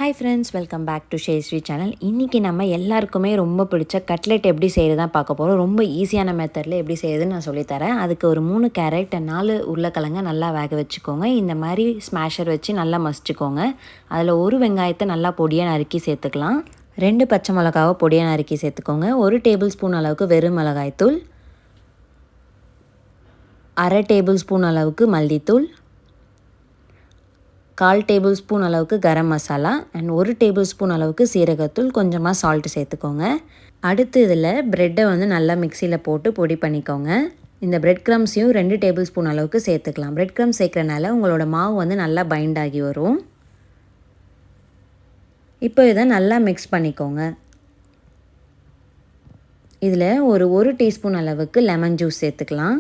Hi friends, welcome back to Sheshree channel. இன்றைக்கி நம்ம எல்லாருக்குமே ரொம்ப பிடிச்ச கட்லெட் எப்படி செய்கிறது தான் பார்க்க போகிறோம். ரொம்ப ஈஸியான மெத்தடில் எப்படி செய்யுதுன்னு நான் சொல்லித்தரேன். அதுக்கு ஒரு 3 கேரட் 4 உருளைக்கிழங்க நல்லா வேக வச்சுக்கோங்க. இந்த மாதிரி ஸ்மாஷர் வச்சு நல்லா மசிச்சுக்கோங்க. அதில் ஒரு வெங்காயத்தை நல்லா பொடியாக நறுக்கி சேர்த்துக்கலாம். 2 பச்சை மிளகாவை பொடியாக நறுக்கி சேர்த்துக்கோங்க. 1 டேபிள் ஸ்பூன் அளவுக்கு வெறும் மிளகாய்த்தூள், 1/2 டேபிள் ஸ்பூன் அளவுக்கு மல்லித்தூள், 1/4 டேபிள் ஸ்பூன் அளவுக்கு garam masala and 1 table spoon அளவுக்கு சீரகத்தூள், கொஞ்சமாக சால்ட்டு சேர்த்துக்கோங்க. அடுத்து இதில் ப்ரெட்டை நல்லா மிக்சியில் போட்டு பொடி பண்ணிக்கோங்க. இந்த பிரெட் க்ரம்ஸையும் 2 டேபிள் ஸ்பூன் அளவுக்கு சேர்த்துக்கலாம். பிரெட் க்ரம்ஸ் சேர்க்குறனால உங்களோட மாவு நல்லா பைண்ட் ஆகி வரும். இப்போ இதை நல்லா மிக்ஸ் பண்ணிக்கோங்க. இதில் ஒரு டீஸ்பூன் அளவுக்கு லெமன் ஜூஸ் சேர்த்துக்கலாம்.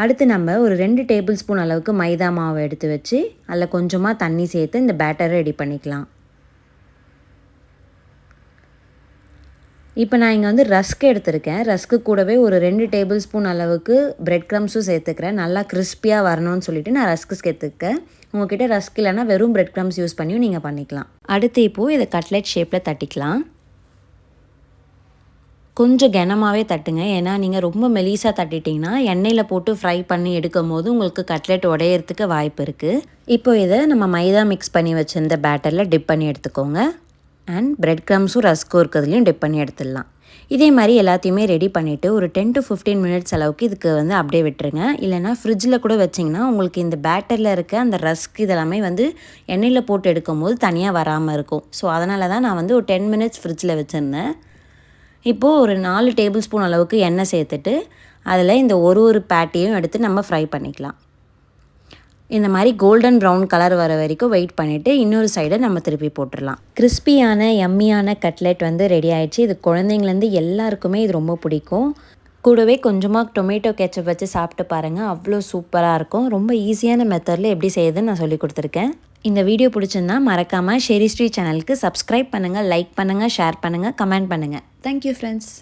அடுத்து நம்ம ஒரு 2 டேபிள் ஸ்பூன் அளவுக்கு மைதா மாவை எடுத்து வச்சு அதில் கொஞ்சமாக தண்ணி சேர்த்து இந்த பேட்டரை ரெடி பண்ணிக்கலாம். இப்போ நான் இங்கே ரஸ்க் எடுத்திருக்கேன். ரஸ்க்கு கூடவே ஒரு 2 டேபிள் ஸ்பூன் அளவுக்கு பிரெட் க்ரம்ஸும் சேர்த்துக்கிறேன். நல்லா கிறிஸ்பியாக வரணும்னு சொல்லிட்டு நான் ரஸ்க்கு சேர்த்துக்கேன். உங்கள்கிட்ட ரஸ்க் இல்லைனா வெறும் பிரெட் க்ரம்ஸ் யூஸ் பண்ணியும் நீங்கள் பண்ணிக்கலாம். அடுத்து இப்போது இதை கட்லெட் ஷேப்பில் தட்டிக்கலாம். கொஞ்சம் கனமாகவே தட்டுங்க. ஏன்னா நீங்கள் ரொம்ப மெலிசாக தட்டிட்டிங்கன்னா எண்ணெயில் போட்டு ஃப்ரை பண்ணி எடுக்கும் போது உங்களுக்கு கட்லெட் உடையிறதுக்கு வாய்ப்பு இருக்குது. இப்போ இதை நம்ம மைதா மிக்ஸ் பண்ணி வச்சுருந்த பேட்டரில் டிப் பண்ணி எடுத்துக்கோங்க. அண்ட் பிரெட் க்ரம்ஸும் ரஸ்க்கும் இருக்கிறதுலையும் டிப் பண்ணி எடுத்துடலாம். இதே மாதிரி எல்லாத்தையுமே ரெடி பண்ணிவிட்டு ஒரு 10 to 15 மினிட்ஸ் அளவுக்கு இதுக்கு அப்படியே விட்டுருங்க. இல்லைனா ஃப்ரிட்ஜில் கூட வச்சிங்கன்னா உங்களுக்கு இந்த பேட்டரில் இருக்க அந்த ரஸ்க் இதெல்லாமே எண்ணெயில் போட்டு எடுக்கும் போது தனியாக வராமல் இருக்கும். ஸோ அதனால தான் நான் ஒரு 10 மினிட்ஸ் ஃப்ரிட்ஜில் வச்சுருந்தேன். இப்போது ஒரு 4 டேபிள் ஸ்பூன் அளவுக்கு எண்ணெய் சேர்த்துட்டு அதில் இந்த ஒரு பேட்டியும் எடுத்து நம்ம ஃப்ரை பண்ணிக்கலாம். இந்த மாதிரி கோல்டன் ப்ரௌன் கலர் வர வரைக்கும் வெயிட் பண்ணிவிட்டு இன்னொரு சைடை நம்ம திருப்பி போட்டுடலாம். கிறிஸ்பியான எம்மியான கட்லெட் ரெடி ஆகிடுச்சு. இது குழந்தைங்கலேருந்து எல்லாருக்குமே இது ரொம்ப பிடிக்கும். கூடவே கொஞ்சமாக டொமேட்டோ கெச்சப் வச்சு சாப்பிட்டு பாருங்கள், அவ்வளோ சூப்பராக இருக்கும். ரொம்ப ஈஸியான மெத்தடில் எப்படி செய்யுதுன்னு நான் சொல்லி கொடுத்துருக்கேன். இந்த வீடியோ பிடிச்சிருந்தா மறக்காமல் ஷேரிஸ்ரீ சேனலுக்கு சப்ஸ்கிரைப் பண்ணுங்கள், லைக் பண்ணுங்கள், ஷேர் பண்ணுங்கள், கமெண்ட் பண்ணுங்கள். Thank you friends.